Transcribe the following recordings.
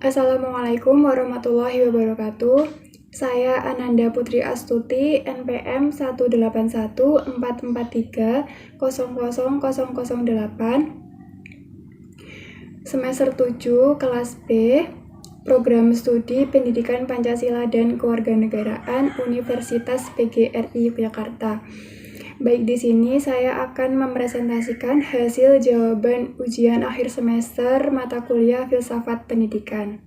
Assalamualaikum warahmatullahi wabarakatuh. Saya Ananda Putri Astuti, NPM 18144300008, semester 7, kelas B, Program Studi Pendidikan Pancasila dan Kewarganegaraan Universitas PGRI Yogyakarta. Baik, di sini saya akan mempresentasikan hasil jawaban ujian akhir semester mata kuliah Filsafat Pendidikan.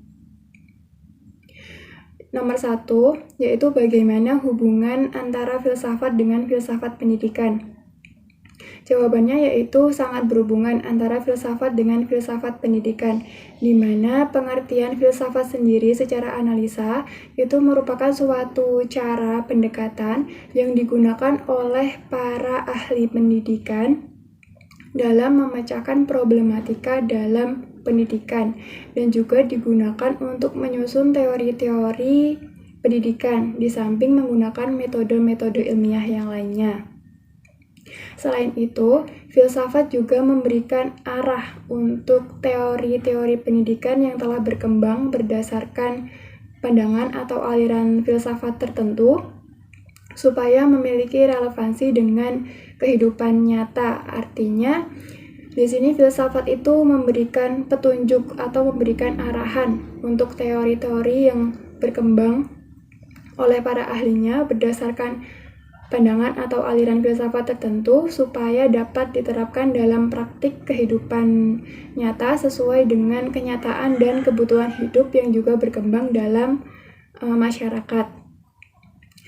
Nomor 1, yaitu bagaimana hubungan antara filsafat dengan filsafat pendidikan. Jawabannya yaitu sangat berhubungan antara filsafat dengan filsafat pendidikan, di mana pengertian filsafat sendiri secara analisa itu merupakan suatu cara pendekatan yang digunakan oleh para ahli pendidikan dalam memecahkan problematika dalam pendidikan dan juga digunakan untuk menyusun teori-teori pendidikan di samping menggunakan metode-metode ilmiah yang lainnya. Selain itu, filsafat juga memberikan arah untuk teori-teori pendidikan yang telah berkembang berdasarkan pandangan atau aliran filsafat tertentu supaya memiliki relevansi dengan kehidupan nyata. Artinya, di sini filsafat itu memberikan petunjuk atau memberikan arahan untuk teori-teori yang berkembang oleh para ahlinya berdasarkan pandangan atau aliran filsafat tertentu supaya dapat diterapkan dalam praktik kehidupan nyata sesuai dengan kenyataan dan kebutuhan hidup yang juga berkembang dalam masyarakat.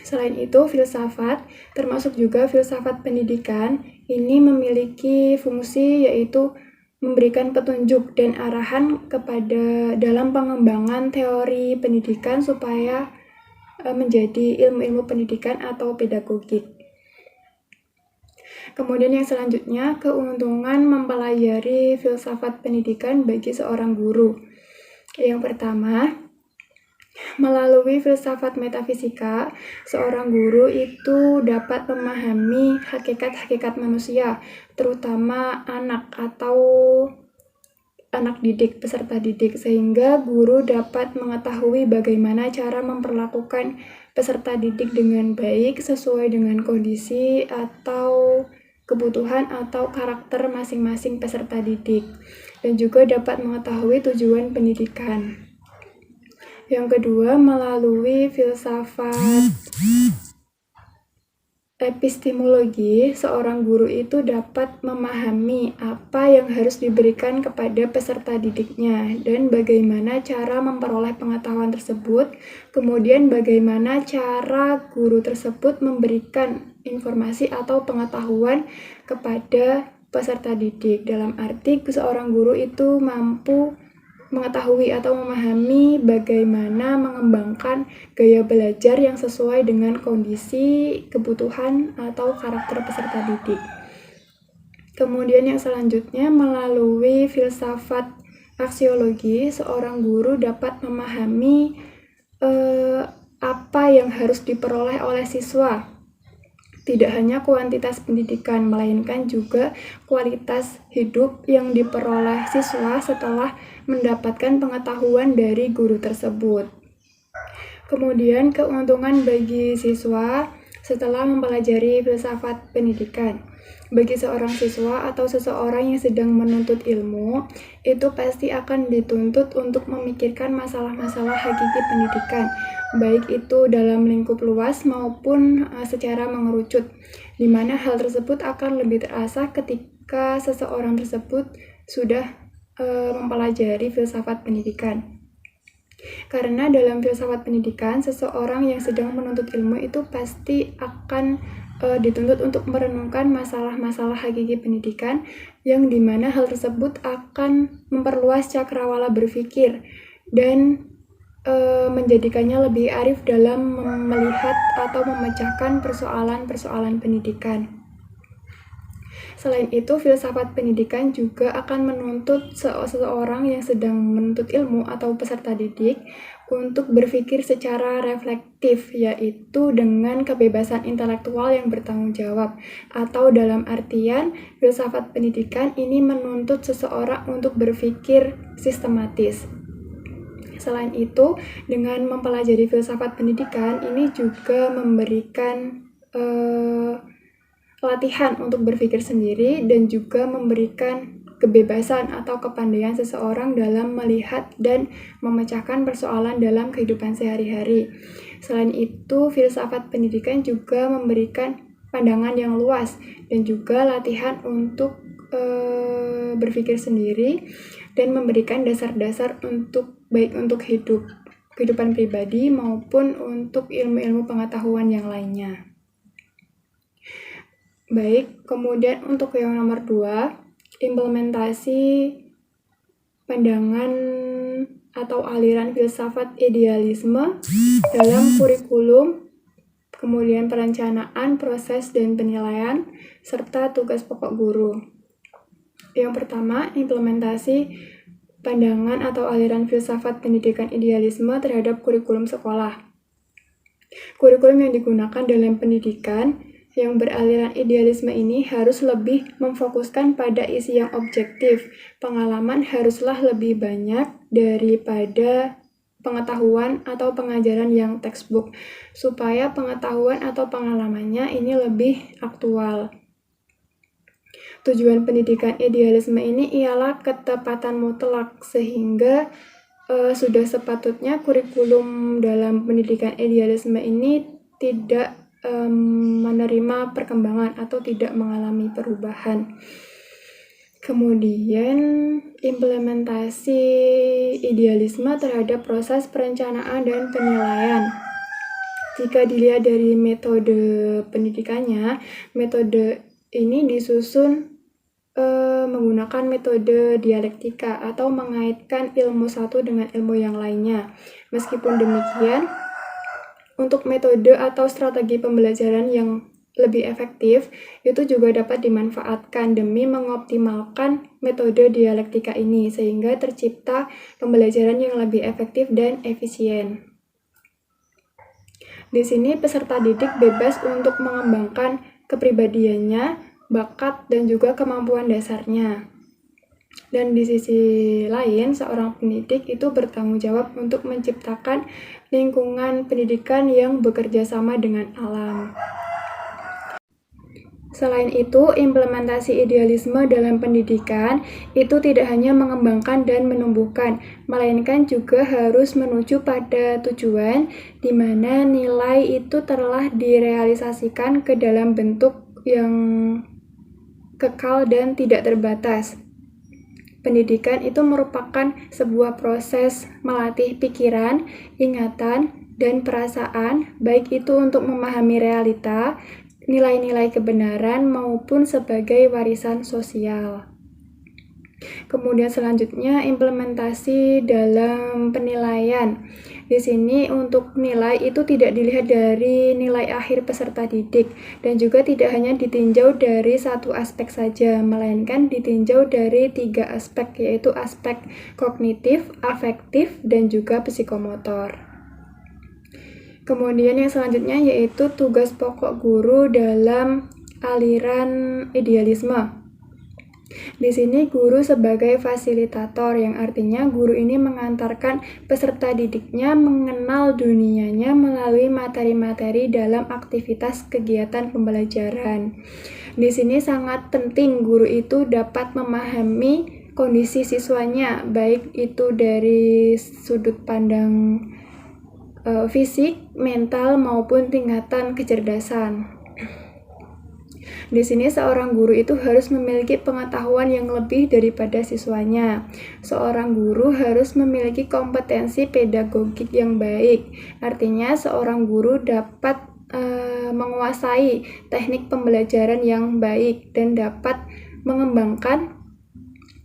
Selain itu, filsafat, termasuk juga filsafat pendidikan, ini memiliki fungsi yaitu memberikan petunjuk dan arahan kepada dalam pengembangan teori pendidikan supaya menjadi ilmu-ilmu pendidikan atau pedagogik. Kemudian yang selanjutnya, keuntungan mempelajari filsafat pendidikan bagi seorang guru. Yang pertama, melalui filsafat metafisika, seorang guru itu dapat memahami hakikat-hakikat manusia, terutama anak atau anak didik, peserta didik, sehingga guru dapat mengetahui bagaimana cara memperlakukan peserta didik dengan baik sesuai dengan kondisi atau kebutuhan atau karakter masing-masing peserta didik, dan juga dapat mengetahui tujuan pendidikan. Yang kedua, melalui filsafat epistemologi, seorang guru itu dapat memahami apa yang harus diberikan kepada peserta didiknya dan bagaimana cara memperoleh pengetahuan tersebut, kemudian bagaimana cara guru tersebut memberikan informasi atau pengetahuan kepada peserta didik. Dalam arti, seorang guru itu mampu mengetahui atau memahami bagaimana mengembangkan gaya belajar yang sesuai dengan kondisi, kebutuhan, atau karakter peserta didik. Kemudian yang selanjutnya, melalui filsafat aksiologi, seorang guru dapat memahami apa yang harus diperoleh oleh siswa. Tidak hanya kuantitas pendidikan, melainkan juga kualitas hidup yang diperoleh siswa setelah mendapatkan pengetahuan dari guru tersebut. Kemudian keuntungan bagi siswa setelah mempelajari filsafat pendidikan. Bagi seorang siswa atau seseorang yang sedang menuntut ilmu, itu pasti akan dituntut untuk memikirkan masalah-masalah hakiki pendidikan, baik itu dalam lingkup luas maupun secara mengerucut, di mana hal tersebut akan lebih terasa ketika seseorang tersebut sudah mempelajari filsafat pendidikan. Karena dalam filsafat pendidikan, seseorang yang sedang menuntut ilmu itu pasti akan dituntut untuk merenungkan masalah-masalah hakiki pendidikan, yang dimana hal tersebut akan memperluas cakrawala berpikir dan menjadikannya lebih arif dalam melihat atau memecahkan persoalan-persoalan pendidikan. Selain itu, filsafat pendidikan juga akan menuntut seseorang yang sedang menuntut ilmu atau peserta didik untuk berpikir secara reflektif, yaitu dengan kebebasan intelektual yang bertanggung jawab, atau dalam artian filsafat pendidikan ini menuntut seseorang untuk berpikir sistematis. Selain itu, dengan mempelajari filsafat pendidikan, ini juga memberikan latihan untuk berpikir sendiri dan juga memberikan kebebasan atau kepandaian seseorang dalam melihat dan memecahkan persoalan dalam kehidupan sehari-hari. Selain itu, filsafat pendidikan juga memberikan pandangan yang luas dan juga latihan untuk berpikir sendiri dan memberikan dasar-dasar baik untuk kehidupan pribadi maupun untuk ilmu-ilmu pengetahuan yang lainnya. Baik, kemudian untuk yang nomor 2, implementasi pandangan atau aliran filsafat idealisme dalam kurikulum, kemudian perencanaan, proses, dan penilaian, serta tugas pokok guru. Yang pertama, implementasi pandangan atau aliran filsafat pendidikan idealisme terhadap kurikulum sekolah. Kurikulum yang digunakan dalam pendidikan yang beraliran idealisme ini harus lebih memfokuskan pada isi yang objektif. Pengalaman haruslah lebih banyak daripada pengetahuan atau pengajaran yang textbook, supaya pengetahuan atau pengalamannya ini lebih aktual. Tujuan pendidikan idealisme ini ialah ketepatan mutlak, sehingga sudah sepatutnya kurikulum dalam pendidikan idealisme ini tidak menerima perkembangan atau tidak mengalami perubahan. Kemudian, implementasi idealisme terhadap proses perencanaan dan penilaian. Jika dilihat dari metode pendidikannya, metode ini disusun menggunakan metode dialektika atau mengaitkan ilmu satu dengan ilmu yang lainnya. Meskipun demikian, untuk metode atau strategi pembelajaran yang lebih efektif, itu juga dapat dimanfaatkan demi mengoptimalkan metode dialektika ini, sehingga tercipta pembelajaran yang lebih efektif dan efisien. Di sini peserta didik bebas untuk mengembangkan kepribadiannya, bakat, dan juga kemampuan dasarnya. Dan di sisi lain, seorang pendidik itu bertanggung jawab untuk menciptakan lingkungan pendidikan yang bekerja sama dengan alam. Selain itu, implementasi idealisme dalam pendidikan itu tidak hanya mengembangkan dan menumbuhkan, melainkan juga harus menuju pada tujuan di mana nilai itu telah direalisasikan ke dalam bentuk yang kekal dan tidak terbatas. Pendidikan itu merupakan sebuah proses melatih pikiran, ingatan, dan perasaan, baik itu untuk memahami realita, nilai-nilai kebenaran, maupun sebagai warisan sosial. Kemudian selanjutnya, implementasi dalam penilaian. Di sini untuk nilai itu tidak dilihat dari nilai akhir peserta didik dan juga tidak hanya ditinjau dari satu aspek saja, melainkan ditinjau dari 3 aspek, yaitu aspek kognitif, afektif, dan juga psikomotor. Kemudian yang selanjutnya yaitu tugas pokok guru dalam aliran idealisme. Di sini guru sebagai fasilitator, yang artinya guru ini mengantarkan peserta didiknya mengenal dunianya melalui materi-materi dalam aktivitas kegiatan pembelajaran. Di sini sangat penting guru itu dapat memahami kondisi siswanya, baik itu dari sudut pandang fisik, mental, maupun tingkatan kecerdasan. Di sini seorang guru itu harus memiliki pengetahuan yang lebih daripada siswanya. Seorang guru harus memiliki kompetensi pedagogik yang baik. Artinya seorang guru dapat menguasai teknik pembelajaran yang baik dan dapat mengembangkan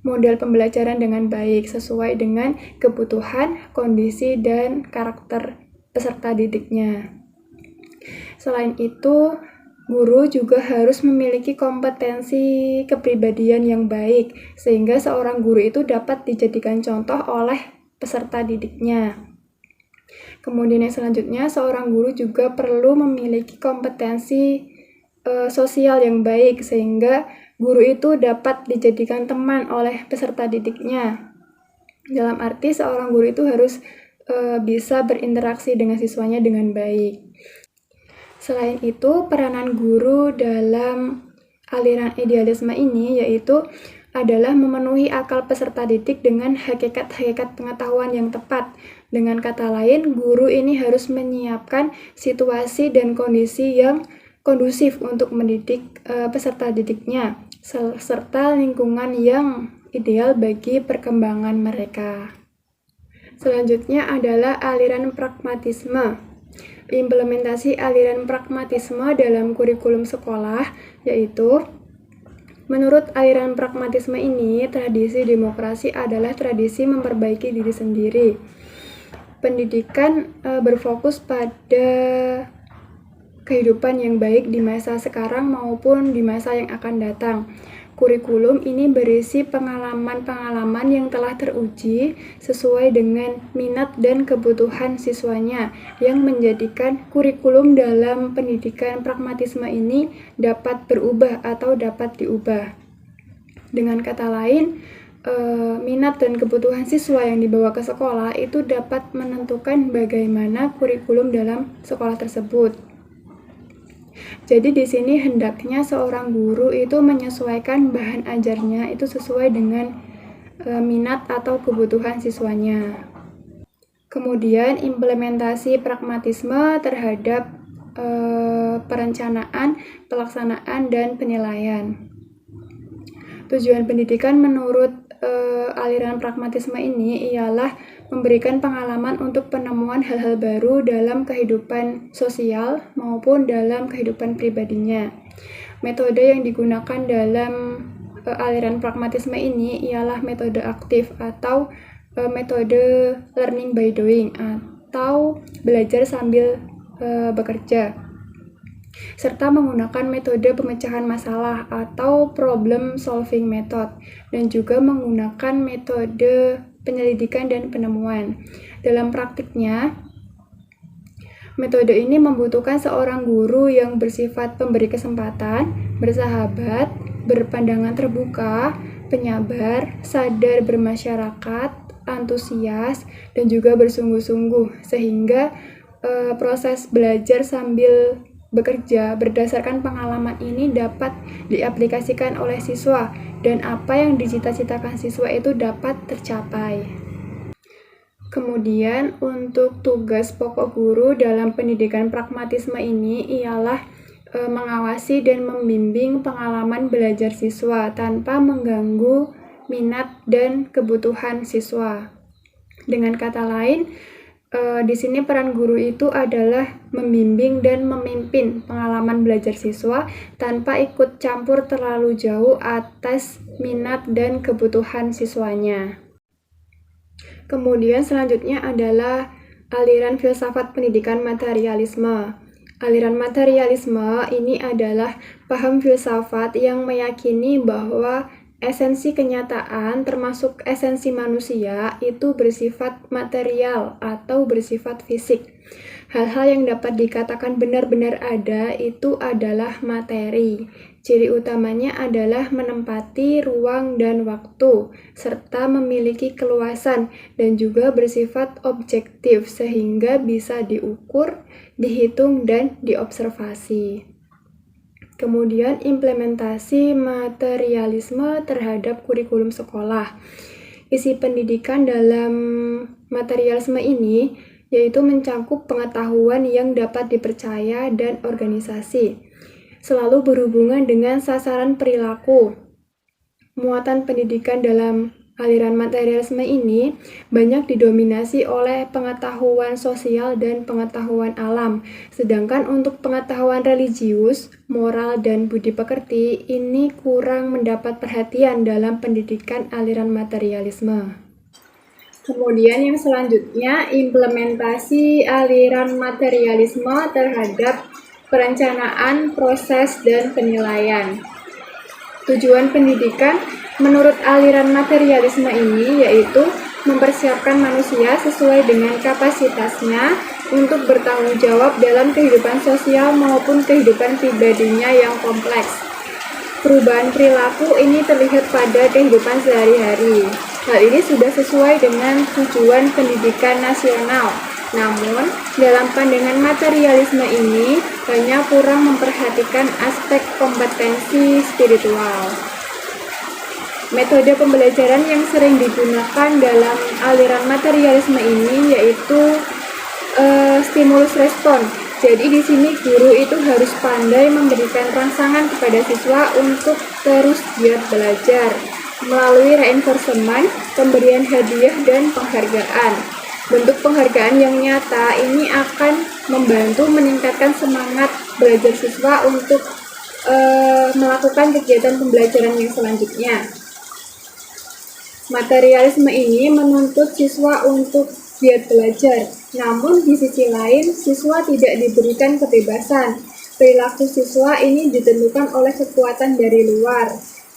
model pembelajaran dengan baik sesuai dengan kebutuhan, kondisi, dan karakter peserta didiknya. Selain itu, guru juga harus memiliki kompetensi kepribadian yang baik, sehingga seorang guru itu dapat dijadikan contoh oleh peserta didiknya. Kemudian yang selanjutnya, seorang guru juga perlu memiliki kompetensi sosial yang baik, sehingga guru itu dapat dijadikan teman oleh peserta didiknya. Dalam arti seorang guru itu harus bisa berinteraksi dengan siswanya dengan baik. Selain itu, peranan guru dalam aliran idealisme ini yaitu adalah memenuhi akal peserta didik dengan hakikat-hakikat pengetahuan yang tepat. Dengan kata lain, guru ini harus menyiapkan situasi dan kondisi yang kondusif untuk mendidik peserta didiknya, serta lingkungan yang ideal bagi perkembangan mereka. Selanjutnya adalah aliran pragmatisme. Implementasi aliran pragmatisme dalam kurikulum sekolah yaitu menurut aliran pragmatisme ini, tradisi demokrasi adalah tradisi memperbaiki diri sendiri. Pendidikan berfokus pada kehidupan yang baik di masa sekarang maupun di masa yang akan datang. Kurikulum ini berisi pengalaman-pengalaman yang telah teruji sesuai dengan minat dan kebutuhan siswanya, yang menjadikan kurikulum dalam pendidikan pragmatisme ini dapat berubah atau dapat diubah. Dengan kata lain, minat dan kebutuhan siswa yang dibawa ke sekolah itu dapat menentukan bagaimana kurikulum dalam sekolah tersebut. Jadi di sini hendaknya seorang guru itu menyesuaikan bahan ajarnya itu sesuai dengan minat atau kebutuhan siswanya. Kemudian implementasi pragmatisme terhadap perencanaan, pelaksanaan, dan penilaian. Tujuan pendidikan menurut aliran pragmatisme ini ialah memberikan pengalaman untuk penemuan hal-hal baru dalam kehidupan sosial maupun dalam kehidupan pribadinya. Metode yang digunakan dalam aliran pragmatisme ini ialah metode aktif atau metode learning by doing atau belajar sambil bekerja, serta menggunakan metode pemecahan masalah atau problem solving method, dan juga menggunakan metode penyelidikan dan penemuan. Dalam praktiknya, metode ini membutuhkan seorang guru yang bersifat pemberi kesempatan, bersahabat, berpandangan terbuka, penyabar, sadar bermasyarakat, antusias, dan juga bersungguh-sungguh, sehingga proses belajar sambil bekerja berdasarkan pengalaman ini dapat diaplikasikan oleh siswa dan apa yang dicita-citakan siswa itu dapat tercapai. Kemudian untuk tugas pokok guru dalam pendidikan pragmatisme ini ialah mengawasi dan membimbing pengalaman belajar siswa tanpa mengganggu minat dan kebutuhan siswa. Dengan kata lain, di sini peran guru itu adalah membimbing dan memimpin pengalaman belajar siswa tanpa ikut campur terlalu jauh atas minat dan kebutuhan siswanya. Kemudian selanjutnya adalah aliran filsafat pendidikan materialisme. Aliran materialisme ini adalah paham filsafat yang meyakini bahwa esensi kenyataan, termasuk esensi manusia, itu bersifat material atau bersifat fisik. Hal-hal yang dapat dikatakan benar-benar ada itu adalah materi. Ciri utamanya adalah menempati ruang dan waktu, serta memiliki keluasan dan juga bersifat objektif sehingga bisa diukur, dihitung, dan diobservasi. Kemudian implementasi materialisme terhadap kurikulum sekolah. Isi pendidikan dalam materialisme ini yaitu mencakup pengetahuan yang dapat dipercaya dan organisasi, selalu berhubungan dengan sasaran perilaku. Muatan pendidikan dalam aliran materialisme ini banyak didominasi oleh pengetahuan sosial dan pengetahuan alam, sedangkan untuk pengetahuan religius, moral, dan budi pekerti ini kurang mendapat perhatian dalam pendidikan aliran materialisme. Kemudian yang selanjutnya, implementasi aliran materialisme terhadap perencanaan, proses, dan penilaian. Tujuan pendidikan menurut aliran materialisme ini yaitu mempersiapkan manusia sesuai dengan kapasitasnya untuk bertanggung jawab dalam kehidupan sosial maupun kehidupan pribadinya yang kompleks. Perubahan perilaku ini terlihat pada kehidupan sehari-hari. Hal ini sudah sesuai dengan tujuan pendidikan nasional. Namun, dalam pandangan materialisme ini hanya kurang memperhatikan aspek kompetensi spiritual. Metode pembelajaran yang sering digunakan dalam aliran materialisme ini yaitu stimulus respon. Jadi di sini guru itu harus pandai memberikan rangsangan kepada siswa untuk terus giat belajar melalui reinforcement, pemberian hadiah dan penghargaan. Bentuk penghargaan yang nyata ini akan membantu meningkatkan semangat belajar siswa untuk melakukan kegiatan pembelajaran yang selanjutnya. Materialisme ini menuntut siswa untuk giat belajar, namun di sisi lain siswa tidak diberikan kebebasan. Perilaku siswa ini ditentukan oleh kekuatan dari luar.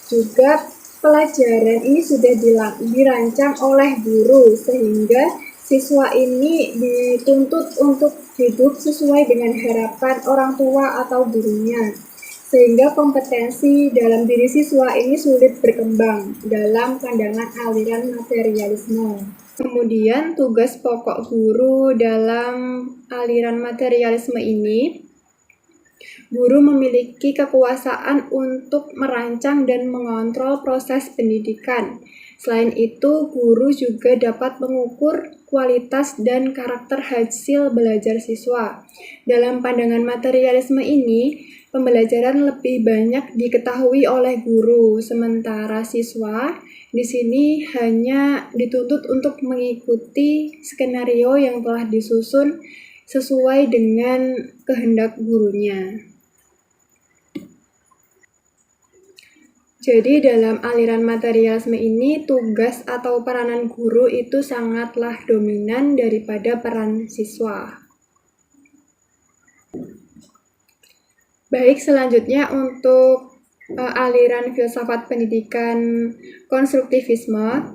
Juga pelajaran ini sudah dirancang oleh guru, sehingga siswa ini dituntut untuk hidup sesuai dengan harapan orang tua atau gurunya, sehingga kompetensi dalam diri siswa ini sulit berkembang dalam pandangan aliran materialisme. Kemudian tugas pokok guru dalam aliran materialisme ini, guru memiliki kekuasaan untuk merancang dan mengontrol proses pendidikan. Selain itu, guru juga dapat mengukur kualitas dan karakter hasil belajar siswa. Dalam pandangan materialisme ini, pembelajaran lebih banyak diketahui oleh guru, sementara siswa di sini hanya dituntut untuk mengikuti skenario yang telah disusun sesuai dengan kehendak gurunya. Jadi dalam aliran materialisme ini tugas atau peranan guru itu sangatlah dominan daripada peran siswa. Baik, selanjutnya untuk aliran filsafat pendidikan konstruktivisme.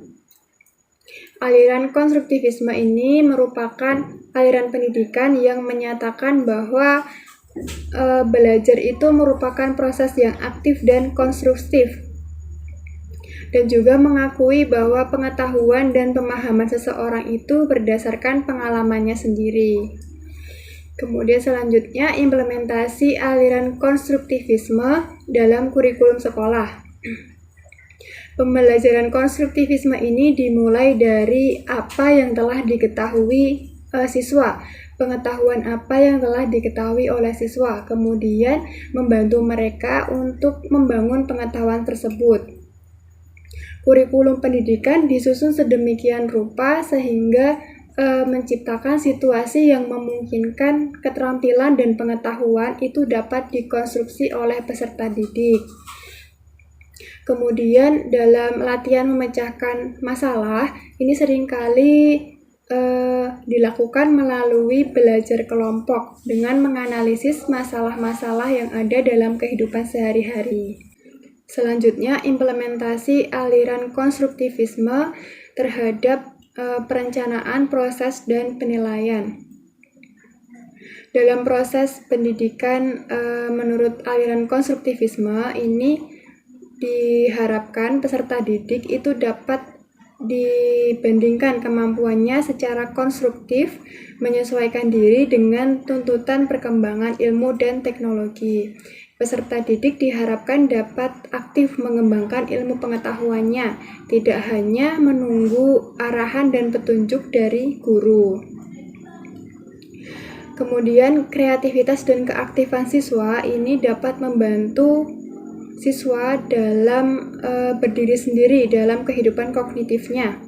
Aliran konstruktivisme ini merupakan aliran pendidikan yang menyatakan bahwa belajar itu merupakan proses yang aktif dan konstruktif, dan juga mengakui bahwa pengetahuan dan pemahaman seseorang itu berdasarkan pengalamannya sendiri. Kemudian selanjutnya implementasi aliran konstruktivisme dalam kurikulum sekolah. Pembelajaran konstruktivisme ini dimulai dari apa yang telah diketahui siswa, pengetahuan apa yang telah diketahui oleh siswa, kemudian membantu mereka untuk membangun pengetahuan tersebut. Kurikulum pendidikan disusun sedemikian rupa sehingga menciptakan situasi yang memungkinkan keterampilan dan pengetahuan itu dapat dikonstruksi oleh peserta didik. Kemudian dalam latihan memecahkan masalah, ini seringkali dilakukan melalui belajar kelompok dengan menganalisis masalah-masalah yang ada dalam kehidupan sehari-hari. Selanjutnya, implementasi aliran konstruktivisme terhadap perencanaan, proses, dan penilaian. Dalam proses pendidikan menurut aliran konstruktivisme ini diharapkan peserta didik itu dapat dibandingkan kemampuannya secara konstruktif menyesuaikan diri dengan tuntutan perkembangan ilmu dan teknologi. Peserta didik diharapkan dapat aktif mengembangkan ilmu pengetahuannya, tidak hanya menunggu arahan dan petunjuk dari guru. Kemudian kreativitas dan keaktifan siswa ini dapat membantu siswa dalam berdiri sendiri dalam kehidupan kognitifnya.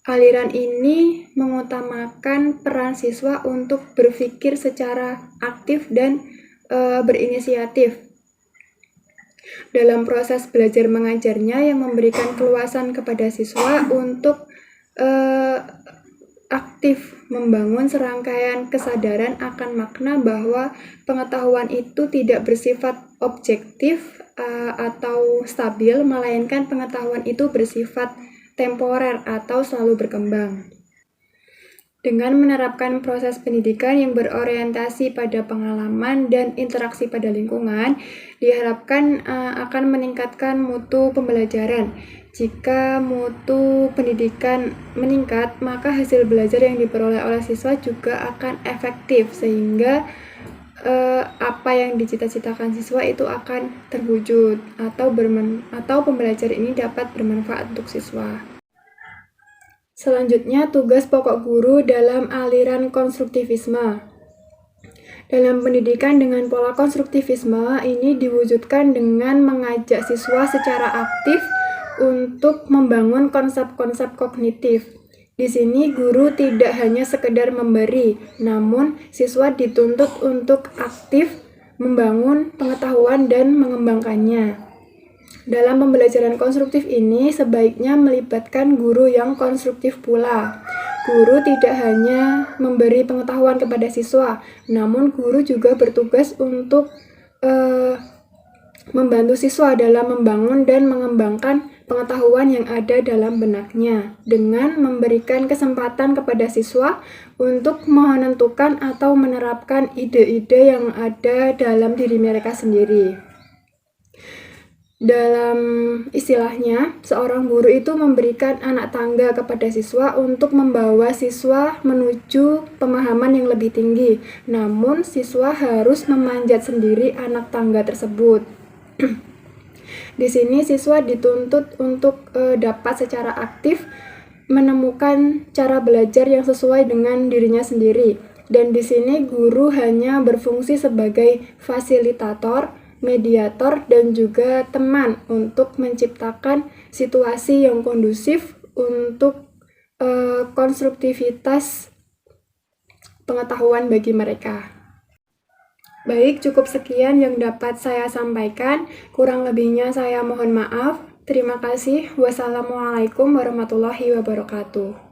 Aliran ini mengutamakan peran siswa untuk berpikir secara aktif dan berinisiatif dalam proses belajar mengajarnya, yang memberikan keluasan kepada siswa untuk aktif membangun serangkaian kesadaran akan makna bahwa pengetahuan itu tidak bersifat objektif atau stabil, melainkan pengetahuan itu bersifat temporer atau selalu berkembang. Dengan menerapkan proses pendidikan yang berorientasi pada pengalaman dan interaksi pada lingkungan, diharapkan akan meningkatkan mutu pembelajaran. Jika mutu pendidikan meningkat, maka hasil belajar yang diperoleh oleh siswa juga akan efektif, sehingga apa yang dicita-citakan siswa itu akan terwujud atau pembelajaran ini dapat bermanfaat untuk siswa. Selanjutnya, tugas pokok guru dalam aliran konstruktivisme. Dalam pendidikan dengan pola konstruktivisme ini diwujudkan dengan mengajak siswa secara aktif untuk membangun konsep-konsep kognitif. Di sini guru tidak hanya sekedar memberi, namun siswa dituntut untuk aktif membangun pengetahuan dan mengembangkannya. Dalam pembelajaran konstruktif ini sebaiknya melibatkan guru yang konstruktif pula. Guru tidak hanya memberi pengetahuan kepada siswa, namun guru juga bertugas untuk membantu siswa dalam membangun dan mengembangkan pengetahuan yang ada dalam benaknya, dengan memberikan kesempatan kepada siswa untuk menentukan atau menerapkan ide-ide yang ada dalam diri mereka sendiri. Dalam istilahnya, seorang guru itu memberikan anak tangga kepada siswa untuk membawa siswa menuju pemahaman yang lebih tinggi. Namun, siswa harus memanjat sendiri anak tangga tersebut. Di sini siswa dituntut untuk dapat secara aktif menemukan cara belajar yang sesuai dengan dirinya sendiri. Dan di sini guru hanya berfungsi sebagai fasilitator, mediator, dan juga teman untuk menciptakan situasi yang kondusif untuk konstruktivitas pengetahuan bagi mereka. Baik, cukup sekian yang dapat saya sampaikan. Kurang lebihnya saya mohon maaf. Terima kasih. Wassalamualaikum warahmatullahi wabarakatuh.